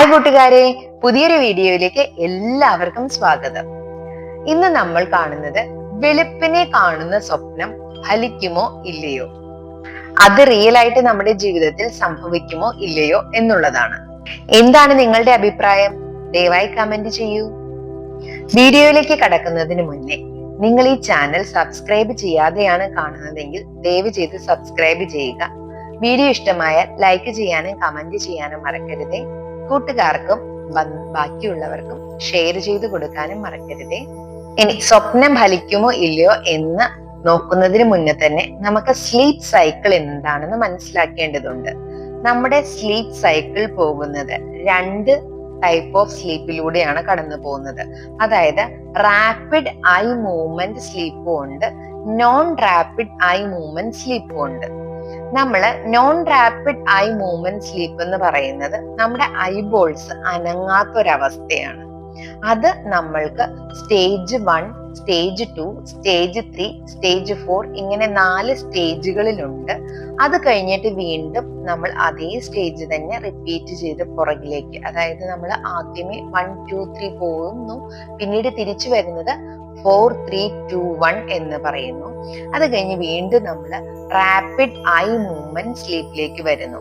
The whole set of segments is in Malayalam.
ഹായ് കൂട്ടുകാരെ, പുതിയൊരു വീഡിയോയിലേക്ക് എല്ലാവർക്കും സ്വാഗതം. ഇന്ന് നമ്മൾ കാണുന്നത് വെളുപ്പിനെ കാണുന്ന സ്വപ്നം ഫലിക്കുമോ ഇല്ലയോ, അത് റിയൽ ആയിട്ട് നമ്മുടെ ജീവിതത്തിൽ സംഭവിക്കുമോ ഇല്ലയോ എന്നുള്ളതാണ്. എന്താണ് നിങ്ങളുടെ അഭിപ്രായം? ദയവായി കമന്റ് ചെയ്യൂ. വീഡിയോയിലേക്ക് കടക്കുന്നതിന് മുന്നേ നിങ്ങൾ ഈ ചാനൽ സബ്സ്ക്രൈബ് ചെയ്യാതെയാണ് കാണുന്നതെങ്കിൽ ദയവ് ചെയ്ത് സബ്സ്ക്രൈബ് ചെയ്യുക. വീഡിയോ ഇഷ്ടമായാൽ ലൈക്ക് ചെയ്യാനും കമന്റ് ചെയ്യാനും മറക്കരുതേ. കൂട്ടുകാർക്കും ബാക്കിയുള്ളവർക്കും ഷെയർ ചെയ്ത് കൊടുക്കാനും മറക്കരുതേ. ഇനി സ്വപ്നം ഫലിക്കുമോ ഇല്ലയോ എന്ന് നോക്കുന്നതിന് മുന്നേ തന്നെ നമുക്ക് സ്ലീപ്പ് സൈക്കിൾ എന്താണെന്ന് മനസ്സിലാക്കേണ്ടതുണ്ട്. നമ്മുടെ സ്ലീപ്പ് സൈക്കിൾ പോകുന്നത് രണ്ട് ടൈപ്പ് ഓഫ് സ്ലീപ്പിലൂടെയാണ് കടന്നു പോകുന്നത്. അതായത് റാപ്പിഡ് ഐ മൂവ്മെന്റ് സ്ലീപ്പും ഉണ്ട്, നോൺ റാപ്പിഡ് ഐ മൂവ്മെന്റ് സ്ലീപ്പും ഉണ്ട്. നമ്മള് non rapid eye movement sleep എന്ന് പറയുന്നത് നമ്മുടെ ഐബോൾസ് അനങ്ങാത്തൊരവസ്ഥയാണ്. അത് നമ്മൾക്ക് സ്റ്റേജ് 1, സ്റ്റേജ് 2, സ്റ്റേജ് 3, സ്റ്റേജ് 4 ഇങ്ങനെ 4 സ്റ്റേജുകളിലുണ്ട്. അത് കഴിഞ്ഞിട്ട് വീണ്ടും നമ്മൾ അതേ സ്റ്റേജ് തന്നെ റിപ്പീറ്റ് ചെയ്ത് പുറകിലേക്ക്, അതായത് നമ്മൾ ആദ്യമേ 1, 2, 3 പോകുന്നു, പിന്നീട് തിരിച്ചു വരുന്നത് 4, 3, 2, 1 എന്ന് പറയുന്നു. അത് കഴിഞ്ഞ് വീണ്ടും നമ്മൾ റാപ്പിഡ് ഐ മൂവ്മെന്റ് സ്ലീപ്പിലേക്ക് വരുന്നു.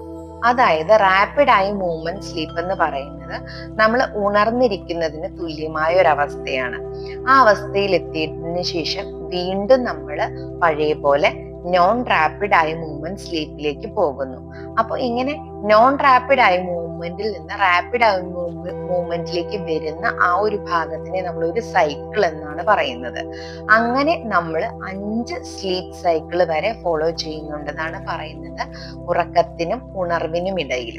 അതായത് റാപ്പിഡ് ഐ മൂവ്മെന്റ് സ്ലീപ്പ് എന്ന് പറയുന്നത് നമ്മൾ ഉണർന്നിരിക്കുന്നതിന് തുല്യമായ ഒരു അവസ്ഥയാണ്. ആ അവസ്ഥയിൽ എത്തിയതിനു ശേഷം വീണ്ടും നമ്മൾ പഴയ പോലെ നോൺ റാപ്പിഡ് ഐ മൂവ്മെന്റ് സ്ലീപ്പിലേക്ക് പോകുന്നു. അപ്പൊ ഇങ്ങനെ നോൺ റാപ്പിഡ് ഐ മൂവ്മെന്റിൽ നിന്ന് റാപ്പിഡ് ഐ മൂവ്മെന്റിലേക്ക് വരുന്ന ആ ഒരു ഭാഗത്തിനെ നമ്മൾ ഒരു സൈക്കിൾ എന്നാണ് പറയുന്നത്. അങ്ങനെ നമ്മൾ 5 സ്ലീപ്പ് സൈക്കിൾ വരെ ഫോളോ ചെയ്യുന്നുണ്ടെന്നാണ് പറയുന്നത്. ഉറക്കത്തിനും ഉണർവിനും ഇടയിൽ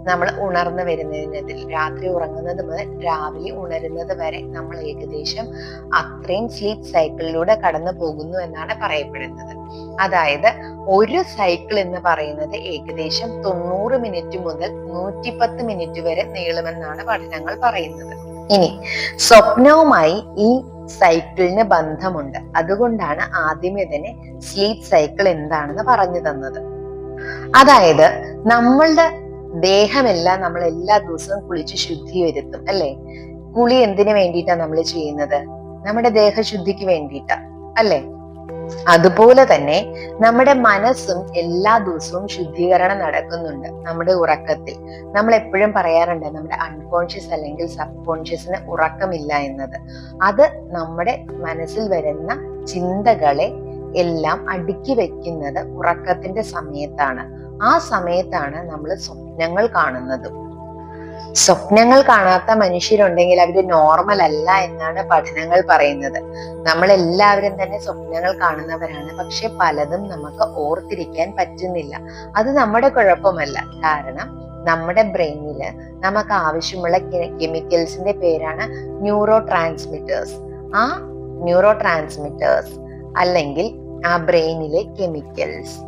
നമ്മൾ ഉണർന്നു വരുന്നതിൽ രാത്രി ഉറങ്ങുന്നത് മുതൽ രാവിലെ ഉണരുന്നത് വരെ നമ്മൾ ഏകദേശം അത്രയും സ്ലീപ്പ് സൈക്കിളിലൂടെ കടന്നു പോകുന്നു എന്നാണ് പറയപ്പെടുന്നത്. അതായത് ഒരു സൈക്കിൾ എന്ന് പറയുന്നത് ഏകദേശം 90 മിനിറ്റ് മുതൽ 110 മിനിറ്റ് വരെ നീളുമെന്നാണ് പഠനങ്ങൾ പറയുന്നത്. ഇനി സ്വപ്നവുമായി ഈ സൈക്കിളിന് ബന്ധമുണ്ട്. അതുകൊണ്ടാണ് ആദ്യമേ തന്നെ സ്ലീപ്പ് സൈക്കിൾ എന്താണെന്ന് പറഞ്ഞു തന്നത്. അതായത് നമ്മളുടെ ദേഹമെല്ലാം നമ്മൾ എല്ലാ ദിവസവും കുളിച്ച് ശുദ്ധി വരുത്തും അല്ലെ. കുളി എന്തിനു വേണ്ടിയിട്ടാണ് നമ്മൾ ചെയ്യുന്നത്? നമ്മുടെ ദേഹശുദ്ധിക്ക് വേണ്ടിയിട്ടാ അല്ലെ. അതുപോലെ തന്നെ നമ്മുടെ മനസ്സും എല്ലാ ദിവസവും ശുദ്ധീകരണം നടക്കുന്നുണ്ട്. നമ്മുടെ ഉറക്കത്തിൽ നമ്മൾ എപ്പോഴും പറയാറുണ്ട് നമ്മുടെ അൺകോൺഷ്യസ് അല്ലെങ്കിൽ സബ് കോൺഷ്യസിന് ഉറക്കമില്ല എന്നത്. അത് നമ്മുടെ മനസ്സിൽ വരുന്ന ചിന്തകളെ എല്ലാം അടുക്കി വെക്കുന്നത് ഉറക്കത്തിന്റെ സമയത്താണ്. ആ സമയത്താണ് നമ്മൾ സ്വപ്നങ്ങൾ കാണുന്നതും. സ്വപ്നങ്ങൾ കാണാത്ത മനുഷ്യരുണ്ടെങ്കിൽ അവര് നോർമൽ അല്ല എന്നാണ് പഠനങ്ങൾ പറയുന്നത്. നമ്മളെല്ലാവരും തന്നെ സ്വപ്നങ്ങൾ കാണുന്നവരാണ്. പക്ഷെ പലതും നമുക്ക് ഓർത്തിരിക്കാൻ പറ്റുന്നില്ല. അത് നമ്മുടെ കുഴപ്പമല്ല. കാരണം നമ്മുടെ ബ്രെയിനില് നമുക്ക് ആവശ്യമുള്ള കെമിക്കൽസിന്റെ പേരാണ് ന്യൂറോ ട്രാൻസ്മിറ്റേഴ്സ്. ആ ന്യൂറോ ട്രാൻസ്മിറ്റേഴ്സ് അല്ലെങ്കിൽ ആ ബ്രെയിനിലെ കെമിക്കൽസ്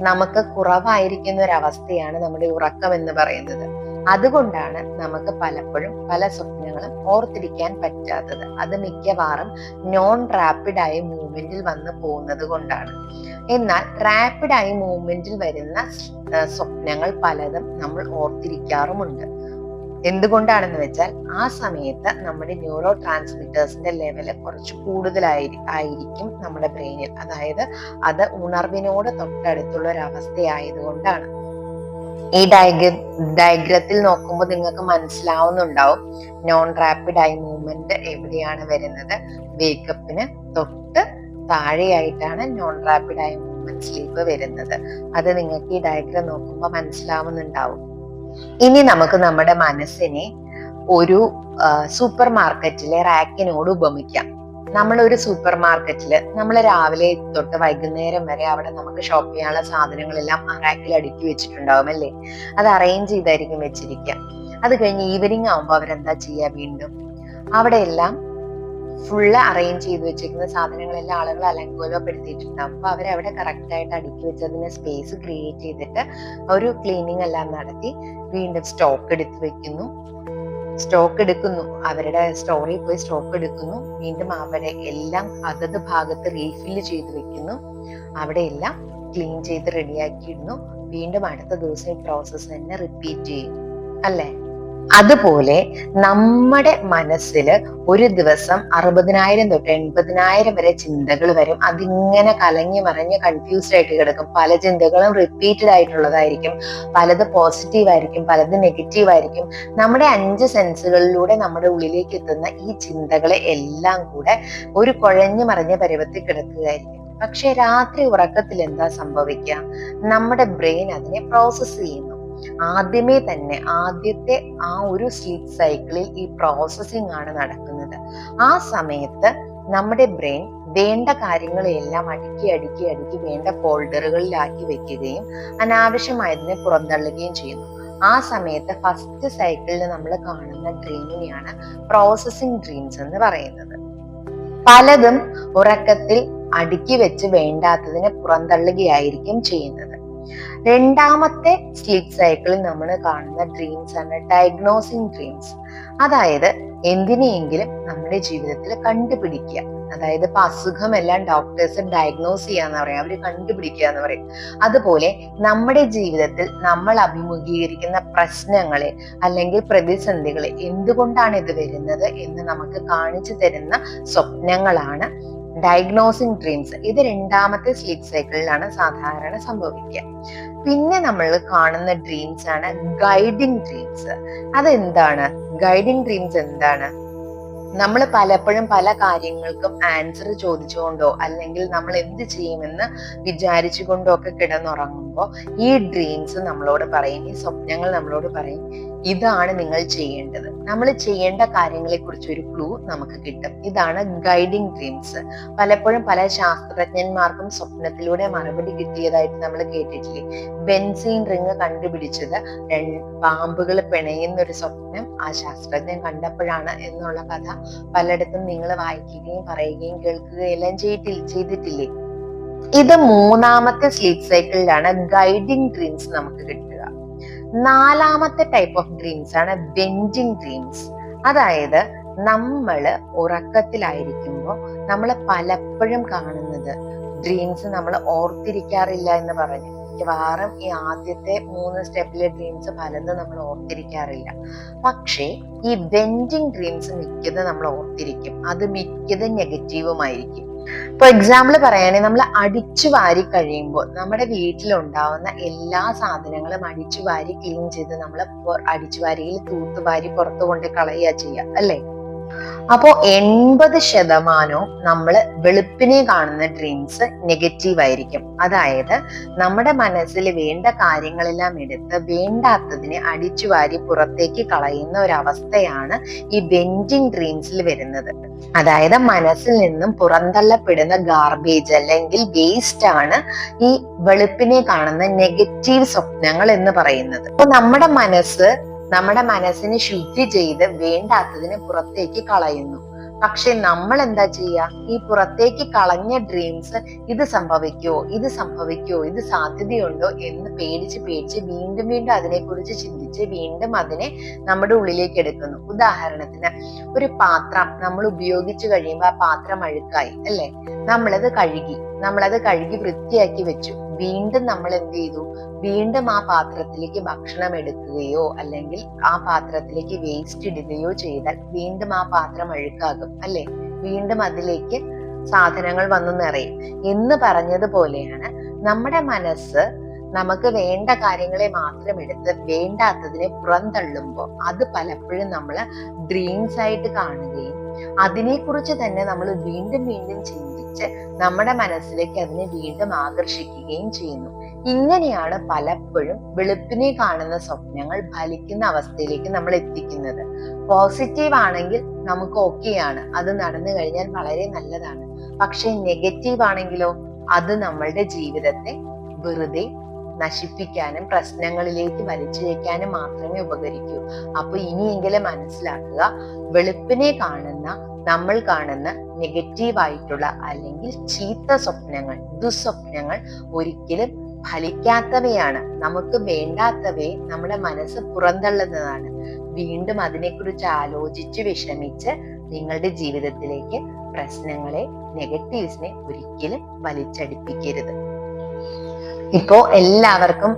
നമുക്ക് കുറവായിരിക്കുന്ന ഒരു അവസ്ഥയാണ് നമ്മുടെ ഉറക്കം എന്ന് പറയുന്നത്. അതുകൊണ്ടാണ് നമുക്ക് പലപ്പോഴും പല സ്വപ്നങ്ങളും ഓർത്തിരിക്കാൻ പറ്റാത്തത്. അത് മിക്കവാറും നോൺ റാപ്പിഡ് ആയ മൂവ്മെന്റിൽ വന്ന് പോകുന്നത് കൊണ്ടാണ്. എന്നാൽ റാപ്പിഡ് ആയ മൂവ്മെന്റിൽ വരുന്ന സ്വപ്നങ്ങൾ പലതും നമ്മൾ ഓർത്തിരിക്കാറുമുണ്ട്. എന്തുകൊണ്ടാണെന്ന് വെച്ചാൽ ആ സമയത്ത് നമ്മുടെ ന്യൂറോ ട്രാൻസ്മിറ്റേഴ്സിന്റെ ലെവല് കുറച്ച് കൂടുതലായിരിക്കും നമ്മുടെ ബ്രെയിനിൽ. അതായത് അത് ഉണർവിനോട് തൊട്ടടുത്തുള്ള ഒരു അവസ്ഥയായതുകൊണ്ടാണ്. ഈ ഡയഗ്രത്തിൽ നോക്കുമ്പോൾ നിങ്ങൾക്ക് മനസ്സിലാവുന്നുണ്ടാവും നോൺ റാപ്പിഡ് ഐ മൂവ്മെന്റ് എവിടെയാണ് വരുന്നത്. വേക്കപ്പിന് തൊട്ട് താഴെയായിട്ടാണ് non rapid eye movement sleep വരുന്നത്. അത് നിങ്ങൾക്ക് ഈ ഡയഗ്രം നോക്കുമ്പോൾ മനസ്സിലാവുന്നുണ്ടാവും. ഇനി നമുക്ക് നമ്മുടെ മനസ്സിനെ ഒരു സൂപ്പർ മാർക്കറ്റിലെ റാക്കിനോട് ഉപമിക്കാം. നമ്മളൊരു സൂപ്പർ മാർക്കറ്റില് നമ്മൾ രാവിലെ തൊട്ട് വൈകുന്നേരം വരെ അവിടെ നമുക്ക് ഷോപ്പ് ചെയ്യാനുള്ള സാധനങ്ങളെല്ലാം ആ റാക്കിൽ അടുക്കി വെച്ചിട്ടുണ്ടാവും അല്ലേ. അത് അറേഞ്ച് ചെയ്തായിരിക്കും വെച്ചിരിക്കുക. അത് കഴിഞ്ഞ് ഈവനിങ് ആവുമ്പോൾ അവരെന്താ ചെയ്യുക? വീണ്ടും അവിടെ എല്ലാം ഫുള്ള് അറേഞ്ച് ചെയ്ത് വെച്ചിരിക്കുന്ന സാധനങ്ങളെല്ലാം ആളുകൾ അലങ്കോലപ്പെടുത്തിയിട്ടുണ്ടാവും. അപ്പൊ അവരവിടെ കറക്റ്റ് ആയിട്ട് അടുക്കി വെച്ചതിന് സ്പേസ് ക്രിയേറ്റ് ചെയ്തിട്ട് ഒരു ക്ലീനിങ് എല്ലാം നടത്തി വീണ്ടും സ്റ്റോക്ക് എടുക്കുന്നു. അവരുടെ സ്റ്റോറിൽ പോയി സ്റ്റോക്ക് എടുക്കുന്നു. വീണ്ടും അവരെ എല്ലാം അതത് ഭാഗത്ത് റീഫില്ല് ചെയ്ത് വെക്കുന്നു. അവിടെ എല്ലാം ക്ലീൻ ചെയ്ത് റെഡിയാക്കി ഇടുന്നു. വീണ്ടും അടുത്ത ദിവസം ഈ പ്രോസസ്സ് തന്നെ റിപ്പീറ്റ് ചെയ്യും അല്ലേ. അതുപോലെ നമ്മുടെ മനസ്സിൽ ഒരു ദിവസം 60,000 തൊട്ട് 80,000 വരെ ചിന്തകൾ വരും. അതിങ്ങനെ കലങ്ങി മറിഞ്ഞ് കൺഫ്യൂസ്ഡ് ആയിട്ട് കിടക്കും. പല ചിന്തകളും റിപ്പീറ്റഡ് ആയിട്ടുള്ളതായിരിക്കും, പലത് പോസിറ്റീവ് ആയിരിക്കും, പലത് നെഗറ്റീവ് ആയിരിക്കും. നമ്മുടെ 5 സെൻസുകളിലൂടെ നമ്മുടെ ഉള്ളിലേക്ക് എത്തുന്ന ഈ ചിന്തകളെ എല്ലാം കൂടെ ഒരു കുഴഞ്ഞു മറിഞ്ഞ പരുവത്തിൽ കിടക്കുകയായിരിക്കും. പക്ഷെ രാത്രി ഉറക്കത്തിൽ എന്താ സംഭവിക്കുക? നമ്മുടെ ബ്രെയിൻ അതിനെ പ്രോസസ് ചെയ്യുന്നു. ആദ്യമേ തന്നെ ആദ്യത്തെ ആ ഒരു സ്ലീപ്പ് സൈക്കിളിൽ ഈ പ്രോസസ്സിംഗ് ആണ് നടക്കുന്നത്. ആ സമയത്ത് നമ്മുടെ ബ്രെയിൻ വേണ്ട കാര്യങ്ങളെല്ലാം അടുക്കി വേണ്ട ഫോൾഡറുകളിലാക്കി വെക്കുകയും അനാവശ്യമായതിനെ പുറന്തള്ളുകയും ചെയ്യുന്നു. ആ സമയത്ത് ഫസ്റ്റ് സൈക്കിളിൽ നമ്മൾ കാണുന്ന ഡ്രീമിനെയാണ് പ്രോസസ്സിംഗ് ഡ്രീംസ് എന്ന് പറയുന്നത്. പലതും ഉറക്കത്തിൽ അടുക്കി വെച്ച് വേണ്ടാത്തതിനെ പുറന്തള്ളുകയായിരിക്കും ചെയ്യുന്നത്. രണ്ടാമത്തെ സ്ലീപ്പ് സൈക്കിളിൽ നമ്മൾ കാണുന്ന ഡ്രീംസ് ആണ് ഡയഗ്നോസിങ് ഡ്രീംസ്. അതായത് എന്തിനെയെങ്കിലും നമ്മുടെ ജീവിതത്തിൽ കണ്ടുപിടിക്കുക. അതായത് ഇപ്പൊ അസുഖമെല്ലാം ഡോക്ടേഴ്സ് ഡയഗ്നോസ് ചെയ്യാന്ന് പറയും, അവര് കണ്ടുപിടിക്കുക എന്ന് പറയും. അതുപോലെ നമ്മുടെ ജീവിതത്തിൽ നമ്മൾ അഭിമുഖീകരിക്കുന്ന പ്രശ്നങ്ങളെ അല്ലെങ്കിൽ പ്രതിസന്ധികളെ, എന്തുകൊണ്ടാണ് ഇത് വരുന്നത് എന്ന് നമുക്ക് കാണിച്ചു തരുന്ന സ്വപ്നങ്ങളാണ് ഡയഗ്നോസിങ് ഡ്രീംസ്. ഇത് രണ്ടാമത്തെ സ്ലീപ്പ് സൈക്കിളിലാണ് സാധാരണ സംഭവിക്കുക. പിന്നെ നമ്മൾ കാണുന്ന ഡ്രീംസ് ആണ് ഗൈഡിങ് ഡ്രീംസ്. അതെന്താണ്? ഗൈഡിങ് ഡ്രീംസ് എന്താണ്? നമ്മൾ പലപ്പോഴും പല കാര്യങ്ങൾക്കും ആൻസർ ചോദിച്ചുകൊണ്ടോ അല്ലെങ്കിൽ നമ്മൾ എന്ത് ചെയ്യുമെന്ന് വിചാരിച്ചുകൊണ്ടോ ഒക്കെ കിടന്നുറങ്ങുമ്പോൾ ഈ ഡ്രീംസ് നമ്മളോട് പറയും, ഈ സ്വപ്നങ്ങൾ നമ്മളോട് പറയും, ഇതാണ് നിങ്ങൾ ചെയ്യേണ്ടത്. നമ്മൾ ചെയ്യേണ്ട കാര്യങ്ങളെ കുറിച്ച് ഒരു ക്ലൂ നമുക്ക് കിട്ടും. ഇതാണ് ഗൈഡിങ് ഡ്രീംസ്. പലപ്പോഴും പല ശാസ്ത്രജ്ഞന്മാർക്കും സ്വപ്നത്തിലൂടെ മറുപടി കിട്ടിയതായിട്ട് നമ്മൾ കേട്ടിട്ടില്ലേ? ബെൻസീൻ റിങ് കണ്ടുപിടിച്ചത് പാമ്പുകൾ പിണയുന്ന ഒരു സ്വപ്നം ആ ശാസ്ത്രജ്ഞൻ കണ്ടപ്പോഴാണ് എന്നുള്ള കഥ പലയിടത്തും നിങ്ങൾ വായിക്കുകയും പറയുകയും കേൾക്കുകയും എല്ലാം ചെയ്തിട്ടില്ലേ? ഇത് മൂന്നാമത്തെ സ്ലീപ്പ് സൈക്കിളിലാണ് ഗൈഡിങ് ഡ്രീംസ് നമുക്ക് കിട്ടുക. നാലാമത്തെ ടൈപ്പ് ഓഫ് ഡ്രീംസ് ആണ് ബെഞ്ചിങ് ഡ്രീംസ്. അതായത് നമ്മള് ഉറക്കത്തിലായിരിക്കുമ്പോൾ നമ്മൾ പലപ്പോഴും കാണുന്നത് ഡ്രീംസ് നമ്മൾ ഓർത്തിരിക്കാറില്ല എന്ന് പറഞ്ഞു. മിക്കവാറും ഈ ആദ്യത്തെ 3 സ്റ്റെപ്പിലെ ഡ്രീംസ് പലതും നമ്മൾ ഓർത്തിരിക്കാറില്ല. പക്ഷേ ഈ ബെഞ്ചിങ് ഡ്രീംസ് മിക്കത് നമ്മൾ ഓർത്തിരിക്കും. അത് മിക്കത് നെഗറ്റീവുമായിരിക്കും. ഇപ്പൊ എക്സാമ്പിൾ പറയുകയാണെങ്കിൽ, നമ്മൾ അടിച്ചു വാരി കഴിയുമ്പോൾ നമ്മുടെ വീട്ടിലുണ്ടാവുന്ന എല്ലാ സാധനങ്ങളും അടിച്ചു വാരി ക്ലീൻ ചെയ്ത് നമ്മൾ അടിച്ചുവാരിയിൽ തൂത്തുവാരി പുറത്തു കൊണ്ട് കളയുക ചെയ്യുക അല്ലേ? അപ്പോ 80% നമ്മൾ വെളുപ്പിനെ കാണുന്ന ഡ്രീംസ് നെഗറ്റീവ് ആയിരിക്കും. അതായത് നമ്മുടെ മനസ്സിൽ വേണ്ട കാര്യങ്ങളെല്ലാം എടുത്ത് വേണ്ടാത്തതിനെ അടിച്ചുവാരി പുറത്തേക്ക് കളയുന്ന ഒരവസ്ഥയാണ് ഈ ബെഞ്ചിങ് ഡ്രീംസിൽ വരുന്നത്. അതായത് മനസ്സിൽ നിന്നും പുറന്തള്ളപ്പെടുന്ന ഗാർബേജ് അല്ലെങ്കിൽ വേസ്റ്റ് ആണ് ഈ വെളുപ്പിനെ കാണുന്ന നെഗറ്റീവ് സ്വപ്നങ്ങൾ എന്ന് പറയുന്നത്. അപ്പൊ നമ്മുടെ മനസ്സിനെ ശുദ്ധി ചെയ്ത് വേണ്ടാത്തതിനെ പുറത്തേക്ക് കളയുന്നു. പക്ഷെ നമ്മൾ എന്താ ചെയ്യുക? ഈ പുറത്തേക്ക് കളഞ്ഞ ഡ്രീംസ് ഇത് സംഭവിക്കോ, ഇത് സാധ്യതയുണ്ടോ എന്ന് പേടിച്ച് വീണ്ടും അതിനെക്കുറിച്ച് ചിന്തിച്ച് വീണ്ടും അതിനെ നമ്മുടെ ഉള്ളിലേക്ക് എടുക്കുന്നു. ഉദാഹരണത്തിന്, ഒരു പാത്രം നമ്മൾ ഉപയോഗിച്ചു കഴിയുമ്പോൾ ആ പാത്രം അഴുക്കായി അല്ലെ? നമ്മളത് കഴുകി വൃത്തിയാക്കി വെച്ചു. വീണ്ടും നമ്മൾ എന്ത് ചെയ്തു? വീണ്ടും ആ പാത്രത്തിലേക്ക് ഭക്ഷണം എടുക്കുകയോ അല്ലെങ്കിൽ ആ പാത്രത്തിലേക്ക് വേസ്റ്റ് ഇടുകയോ ചെയ്താൽ വീണ്ടും ആ പാത്രം അഴുക്കാകും അല്ലെ? വീണ്ടും അതിലേക്ക് സാധനങ്ങൾ വന്നു നിറയും എന്ന് പറഞ്ഞതുപോലെയാണ് നമ്മുടെ മനസ്സ് നമുക്ക് വേണ്ട കാര്യങ്ങളെ മാത്രം എടുത്ത് വേണ്ടാത്തതിനെ പുറന്തള്ളുമ്പോൾ അത് പലപ്പോഴും നമ്മൾ ഡ്രീംസ് ആയിട്ട് കാണുകയും അതിനെക്കുറിച്ച് തന്നെ നമ്മൾ വീണ്ടും ചിന്തിച്ച് നമ്മുടെ മനസ്സിലേക്ക് അതിനെ വീണ്ടും ആകർഷിക്കുകയും ചെയ്യുന്നു. ഇങ്ങനെയാണ് പലപ്പോഴും വെളുപ്പിനെ കാണുന്ന സ്വപ്നങ്ങൾ ഫലിക്കുന്ന അവസ്ഥയിലേക്ക് നമ്മൾ എത്തിക്കുന്നത്. പോസിറ്റീവ് ആണെങ്കിൽ നമുക്ക് ഓക്കെയാണ്, അത് നടന്നു കഴിഞ്ഞാൽ വളരെ നല്ലതാണ്. പക്ഷെ നെഗറ്റീവ് ആണെങ്കിലോ അത് നമ്മളുടെ ജീവിതത്തെ വെറുതെ നശിപ്പിക്കാനും പ്രശ്നങ്ങളിലേക്ക് വലിച്ചിഴക്കാനും മാത്രമേ ഉപകരിക്കൂ. അപ്പൊ ഇനിയെങ്കിലും മനസ്സിലാക്കുക, വെളുപ്പിനെ നമ്മൾ കാണുന്ന നെഗറ്റീവ് ആയിട്ടുള്ള അല്ലെങ്കിൽ ചീത്ത സ്വപ്നങ്ങൾ, ദുസ്വപ്നങ്ങൾ ഒരിക്കലും ഫലിക്കാത്തവയാണ്. നമുക്ക് വേണ്ടാത്തവയെ നമ്മുടെ മനസ്സ് പുറന്തള്ളുന്നതാണ്. വീണ്ടും അതിനെക്കുറിച്ച് ആലോചിച്ച് വിഷമിച്ച് നിങ്ങളുടെ ജീവിതത്തിലേക്ക് പ്രശ്നങ്ങളെ, നെഗറ്റീവ്സിനെ ഒരിക്കലും വലിച്ചടിപ്പിക്കരുത്. ഇപ്പോ എല്ലാവർക്കും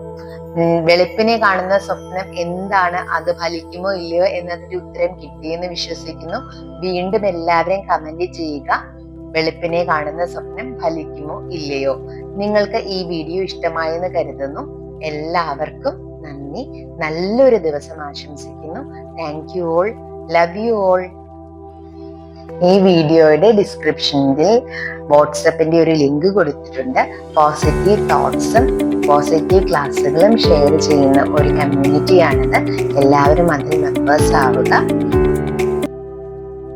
വെളുപ്പിനെ കാണുന്ന സ്വപ്നം എന്താണ്, അത് ഫലിക്കുമോ ഇല്ലയോ എന്നതിന്റെ ഉത്തരം കിട്ടിയെന്ന് വിശ്വസിക്കുന്നു. വീണ്ടും എല്ലാവരെയും കമന്റ് ചെയ്യുക. വെളുപ്പിനെ കാണുന്ന സ്വപ്നം ഫലിക്കുമോ ഇല്ലയോ? നിങ്ങൾക്ക് ഈ വീഡിയോ ഇഷ്ടമായെന്ന് കരുതുന്നു. എല്ലാവർക്കും നന്ദി. നല്ലൊരു ദിവസം ആശംസിക്കുന്നു. Thank you all. Love you all. ഈ വീഡിയോയുടെ ഡിസ്ക്രിപ്ഷനിൽ വാട്സപ്പിന്റെ ഒരു ലിങ്ക് കൊടുത്തിട്ടുണ്ട്. പോസിറ്റീവ് തോട്ട്സും പോസിറ്റീവ് ക്ലാസ്സുകളും ഷെയർ ചെയ്യുന്ന ഒരു കമ്മ്യൂണിറ്റിയാണിത്. എല്ലാവരും അതിൽ മെമ്പേഴ്സ് ആവുക.